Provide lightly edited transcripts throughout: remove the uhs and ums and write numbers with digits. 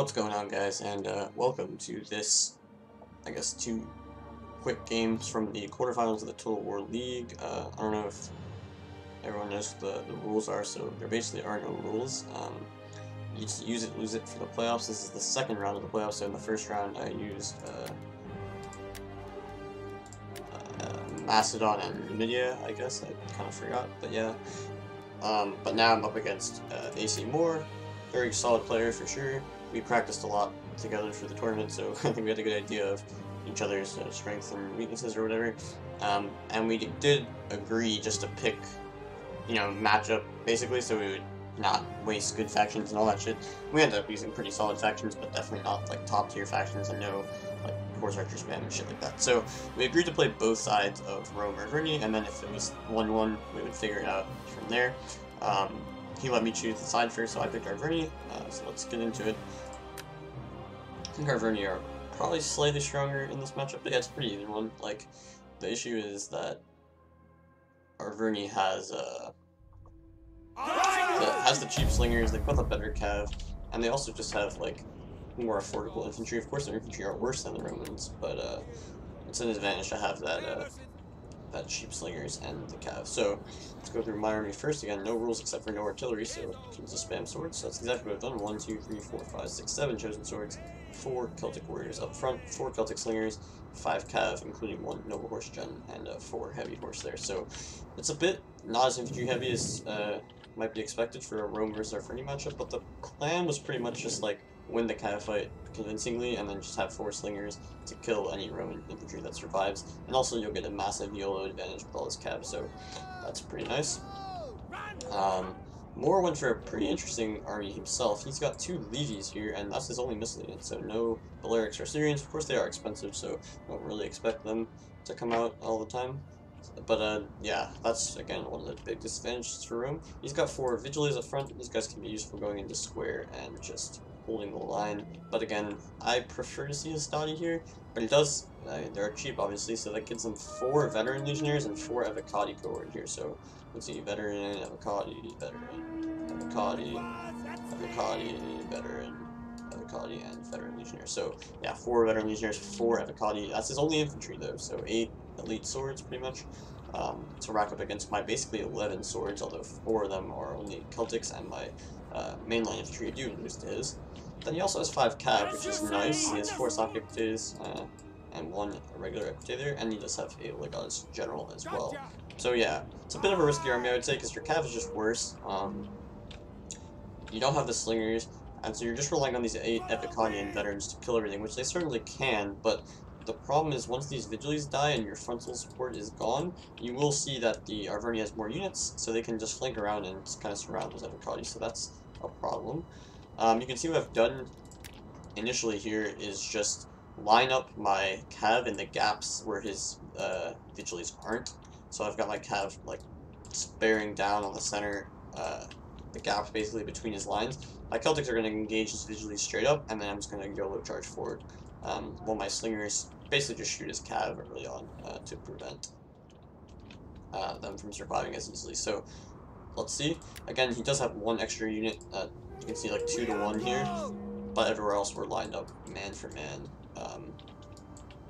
What's going on, guys, and welcome to this, I guess, two quick games from the quarterfinals of the Total War League. I don't know if everyone knows what the rules are, so there basically are no rules. You just use it, lose it for the playoffs. This is the second round of the playoffs, so in the first round I used Macedon and Numidia, I guess. I kind of forgot, but yeah. But now I'm up against AC Morr, very solid player for sure. We practiced a lot together for the tournament, so I think we had a good idea of each other's strengths and weaknesses or whatever. And we did agree just to pick, matchup basically, so we would not waste good factions and all that shit. We ended up using pretty solid factions, but definitely not like top tier factions and no like horse archer spam and shit like that. So we agreed to play both sides of Rome or Verni, and then if it was 1-1, we would figure it out from there. He let me choose the side first, so I picked Arverni, so let's get into it. I think Arverni are probably slightly stronger in this matchup, but yeah, it's a pretty even one. Like, the issue is that Arverni has the cheap slingers, they put the better cav, and they also just have, like, more affordable infantry. Of course, their infantry are worse than the Romans, but it's an advantage to have that cheap slingers and the cav. So let's go through my army first. Again, no rules except for no artillery, so it comes to spam swords. So that's exactly what I've done. 1, 2, 3, 4, 5, 6, 7 chosen swords, 4 Celtic warriors up front, 4 Celtic slingers, 5 cav, including 1 noble horse gen, and 4 heavy horse there. So it's a bit not as infantry heavy as might be expected for a Rome versus Arverni matchup, but the plan was pretty much just like win the cav fight convincingly, and then just have 4 slingers to kill any Roman infantry that survives, and also you'll get a massive YOLO advantage with all his cav, so that's pretty nice. Morr went for a pretty interesting army himself. He's got 2 levies here, and that's his only miscellaneous, so no Balearics or Syrians. Of course they are expensive, so don't really expect them to come out all the time. But yeah, that's again one of the big disadvantages for Rome. He's got 4 Vigiles up front. These guys can be useful going into square and just holding the line. But again, I prefer to see a Stati here, but it does, they're cheap obviously, so that gives them 4 Veteran Legionnaires and 4 Avocati cohort here. So let's see, Veteran, Avocati, Veteran, Avocati, Avocati, Veteran, Avocati, and Veteran Legionnaire. So yeah, 4 Veteran Legionnaires, 4 Avocati. That's his only infantry though, so 8 elite swords pretty much. To rack up against my basically 11 swords, although 4 of them are only Celtics, and my mainline infantry I do lose to his. Then he also has 5 cav, which is nice. He has 4 sock equites, and 1 regular equite there, and he does have a Legatus general as well. So yeah, it's a bit of a risky army I would say, because your cav is just worse. You don't have the slingers, and so you're just relying on these 8 Epiconian veterans to kill everything, which they certainly can, but the problem is once these Vigiles die and your frontal support is gone, you will see that the Arverni has more units, so they can just flank around and just kind of surround those Epicati, so that's a problem. You can see what I've done initially here is just line up my cav in the gaps where his Vigiles aren't. So I've got my cav like bearing down on the center, the gaps basically between his lines. My Celtics are going to engage his Vigiles straight up, and then I'm just going to YOLO charge forward. While my slingers basically just shoot his cav early on to prevent them from surviving as easily. So let's see. Again, he does have 1 extra unit. You can see like 2 to 1 here, but everywhere else we're lined up man for man.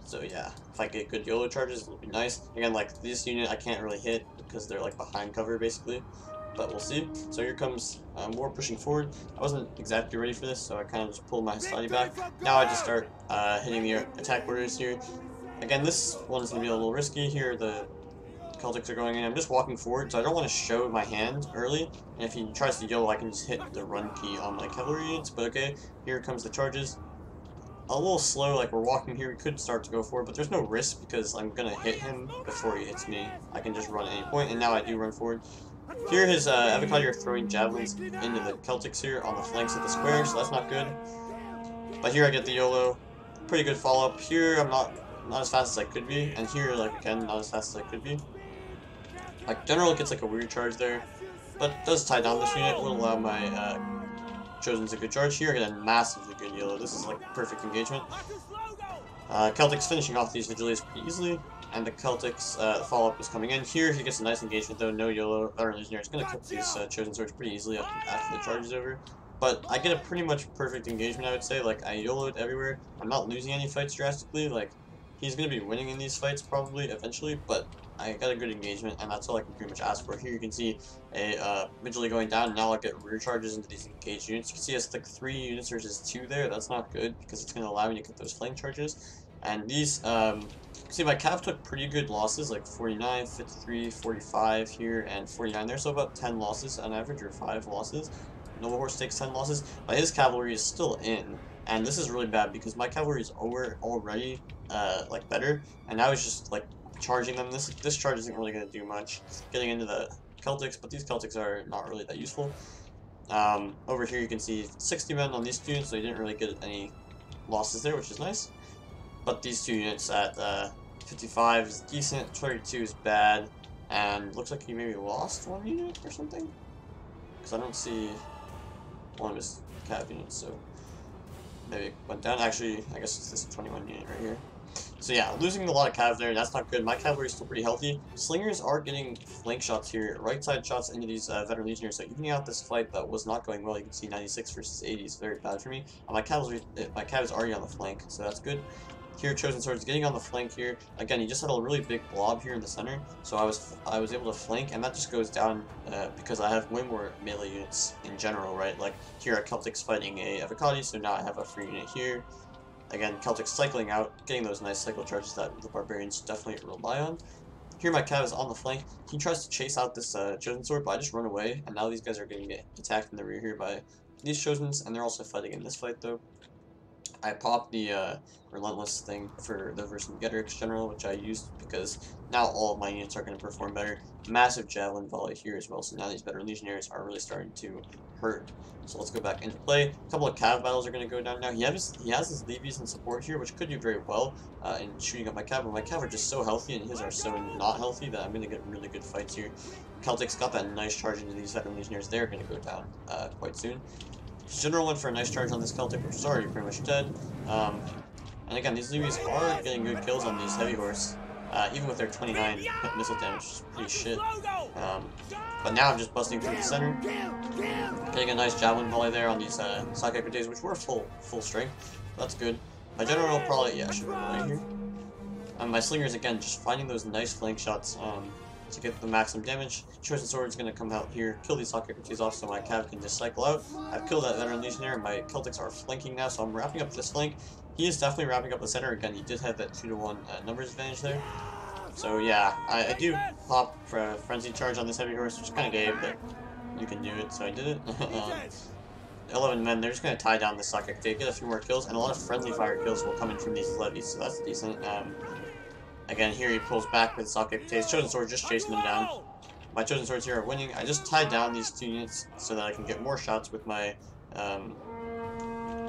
So yeah, if I get good YOLO charges, it'll be nice. Again, like this unit I can't really hit because they're like behind cover basically, but we'll see. So here comes Morr pushing forward. I wasn't exactly ready for this, so I kind of just pulled my Stati back. Now I just start hitting the attack orders here. Again, this one's going to be a little risky here. The Celtics are going in. I'm just walking forward, so I don't want to show my hand early. And if he tries to YOLO, I can just hit the run key on my cavalry units. But okay, here comes the charges. A little slow, like we're walking here. We could start to go forward, but there's no risk because I'm going to hit him before he hits me. I can just run at any point, and now I do run forward. Here his Avocati are throwing javelins into the Celtics here on the flanks of the square, so that's not good. But here I get the YOLO. Pretty good follow-up. Here I'm not as fast as I could be, and here, like, again, not as fast as I could be. Like, General gets, like, a weird charge there, but does tie down this unit. Will allow my Chosen's a good charge. Here I get a massively good YOLO. This is, like, perfect engagement. Celtics finishing off these Vigiles pretty easily, and the Celtics follow-up is coming in. Here he gets a nice engagement, though. No YOLO. Veteran Legionnaire is going to cook these Chosen Swords pretty easily after the charge is over. but I get a pretty much perfect engagement, I would say. Like, I YOLO'd everywhere. I'm not losing any fights drastically. Like, he's going to be winning in these fights probably eventually, but I got a good engagement, and that's all I can pretty much ask for. Here you can see a Vigilante going down. Now I get rear charges into these engaged units. You can see I stuck 3 units versus 2 there. That's not good, because it's going to allow me to get those flank charges. And these, see, my Cav took pretty good losses, like 49, 53, 45 here, and 49 there, so about 10 losses on average, or 5 losses. Noble Horse takes 10 losses, but his cavalry is still in, and this is really bad because my cavalry is already like better, and I was just like charging them. This charge isn't really going to do much. Getting into the Celtics, but these Celtics are not really that useful. Over here you can see 60 men on these two units, so he didn't really get any losses there, which is nice. But these 2 units at 55 is decent, 22 is bad, and looks like he maybe lost 1 unit or something, because I don't see one of his cav units, so maybe it went down. Actually, I guess it's this 21 unit right here. So yeah, losing a lot of cav there, that's not good. My cavalry is still pretty healthy. Slingers are getting flank shots here, right side shots into these veteran legionnaires, so evening out this fight that was not going well. You can see 96 versus 80 is very bad for me. And my cav is already on the flank, so that's good. Here, Chosen Sword is getting on the flank here. Again, he just had a really big blob here in the center, so I was able to flank, and that just goes down because I have way more melee units in general, right? Like, here are Celtics fighting a Avocati, so now I have a free unit here. Again, Celtics cycling out, getting those nice cycle charges that the Barbarians definitely rely on. Here my Cav is on the flank. He tries to chase out this Chosen Sword, but I just run away, and now these guys are getting attacked in the rear here by these Chosens, and they're also fighting in this fight, though. I popped the Relentless thing for the Vercingetorix General, which I used because now all of my units are going to perform better. Massive Javelin Volley here as well, so now these better Legionnaires are really starting to hurt. So let's go back into play. A couple of Cav battles are going to go down now. He has his Levies in support here, which could do very well in shooting up my Cav, but my Cav are just so healthy and his are so not healthy that I'm going to get really good fights here. Celtics got that nice charge into these veteran Legionnaires. They're going to go down quite soon. General went for a nice charge on this Celtic, which is already pretty much dead. And again, these Levies are getting good kills on these Heavy Horse, even with their 29 missile damage, which is pretty shit. But now I'm just busting through the center, getting a nice Javelin Volley there on these Sake Equites, which were full strength. That's good. My General probably, yeah, should run away here. My Slingers, again, just finding those nice flank shots to get the maximum damage. Chosen Sword is going to come out here, kill these Sake Equites off so my Cav can just cycle out. I've killed that Veteran Legionnaire, my Celtics are flanking now, so I'm wrapping up this flank. He is definitely wrapping up the center. Again, he did have that 2-to-1 numbers advantage there. So yeah, I do pop for a Frenzy Charge on this Heavy Horse, which is kind of gay, but you can do it, so I did it. 11 men, they're just going to tie down this Sake Equite, get a few more kills, and a lot of friendly fire kills will come in from these levies, so that's decent. Again, here he pulls back with Sake Equites. Chosen Sword just chasing him down. My Chosen Swords here are winning. I just tied down these 2 units so that I can get more shots with my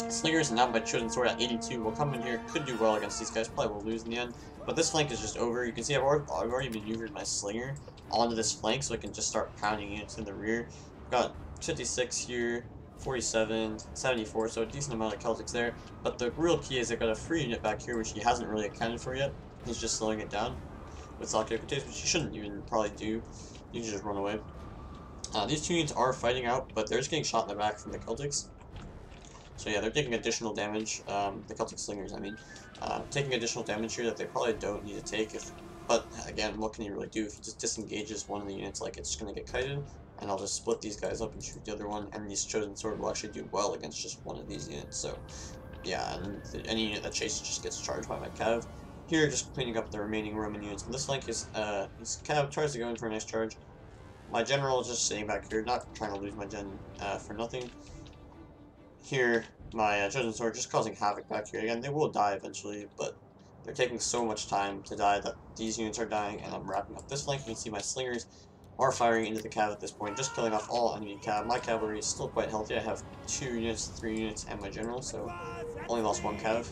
Slingers, and now my Chosen Sword at 82 will come in here. Could do well against these guys, probably will lose in the end. But this flank is just over. You can see I've already maneuvered my Slinger onto this flank so I can just start pounding units in the rear. I've got 56 here, 47, 74, so a decent amount of Celtics there. But the real key is I got a free unit back here, which he hasn't really accounted for yet. He's just slowing it down with Sake Equites, which you shouldn't even probably do. You can just run away. These 2 units are fighting out, but they're just getting shot in the back from the Celtics. So yeah, they're taking additional damage. The Celtic Slingers, I mean. Taking additional damage here that they probably don't need to take. But again, what can he really do? If he just disengages one of the units, like, it's just going to get kited. And I'll just split these guys up and shoot the other one. And these Chosen Sword will actually do well against just one of these units. So yeah, and any unit that chases just gets charged by my Cav. Here, just cleaning up the remaining Roman units. And this flank is, his Cav tries to go in for a nice charge. My General is just sitting back here, not trying to lose my Gen for nothing. Here, my Chosen Sword just causing havoc back here. Again, they will die eventually, but they're taking so much time to die that these units are dying, and I'm wrapping up this flank. You can see my Slingers are firing into the Cav at this point, just killing off all enemy Cav. My cavalry is still quite healthy. I have 2 units, 3 units, and my General, so only lost 1 Cav.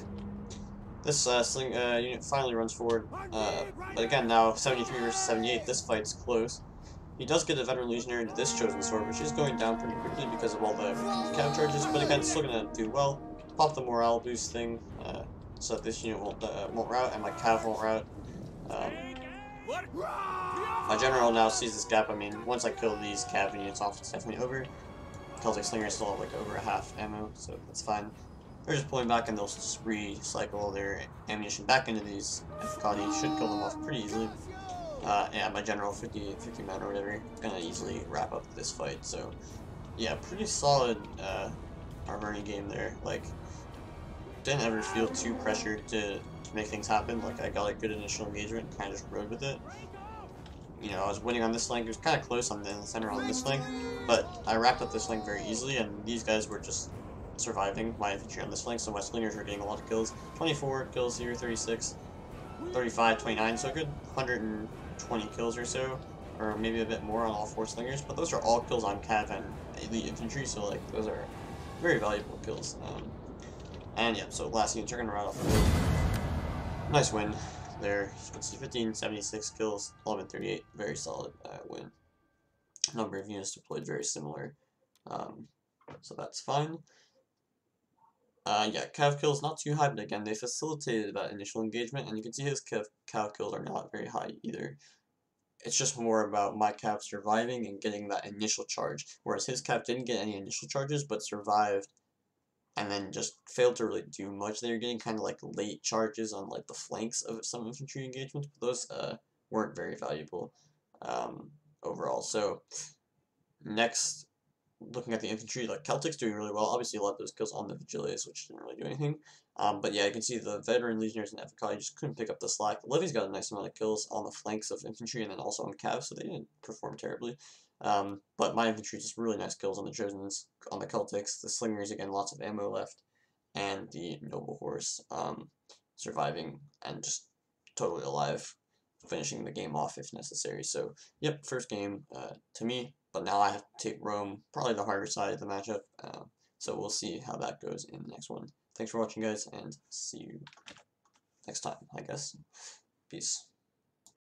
This unit finally runs forward, but again, now 73 versus 78, this fight's close. He does get a Veteran Legionnaire into this Chosen Sword, which is going down pretty quickly because of all the Cav charges, but again, still going to do well. Pop the morale boost thing, so that this unit won't rout, and my Cav won't rout. My General now sees this gap. I mean, once I kill these Cav units off, it's definitely over. Celtic Slingers still have like over a half ammo, so that's fine. They're just pulling back and they'll just recycle their ammunition back into these. Efficacy should kill them off pretty easily. Yeah, my general 50 men or whatever gonna easily wrap up this fight. So yeah, pretty solid Morr game there. Like, didn't ever feel too pressured to make things happen. Like, I got a good initial engagement, kind of just rode with it. You know, I was winning on this flank. It was kind of close on the center on this flank, but I wrapped up this flank very easily, and these guys were just surviving my infantry on this flank, so my slingers were getting a lot of kills. 24 kills here, 36, 35, 29, so a good 120 kills or so, or maybe a bit more on all 4 slingers, but those are all kills on cav and elite infantry, so like those are very valuable kills. And yeah, so last units are going to ride off the board. Nice win there. You can see 1576 kills, 1138, very solid win. Number of units deployed very similar, so that's fine. Yeah, cav kills not too high, but again, they facilitated that initial engagement, and you can see his cav kills are not very high either. It's just more about my cav surviving and getting that initial charge, whereas his cav didn't get any initial charges, but survived and then just failed to really do much. They were getting kind of like late charges on like the flanks of some infantry engagements, but those weren't very valuable overall. So next, looking at the infantry, like Celtic's doing really well. Obviously, a lot of those kills on the Vigiles, which didn't really do anything. But yeah, you can see the veteran legionnaires and Efficacy just couldn't pick up the slack. Levy's got a nice amount of kills on the flanks of infantry and then also on cav, so they didn't perform terribly. But my infantry just really nice kills on the Chosens, on the Celtics. The Slingers, again, lots of ammo left. And the Noble Horse surviving and just totally alive, finishing the game off if necessary. So, yep, first game to me, but now I have to take Rome, probably the harder side of the matchup. So we'll see how that goes in the next one. Thanks for watching, guys, and see you next time, I guess. Peace.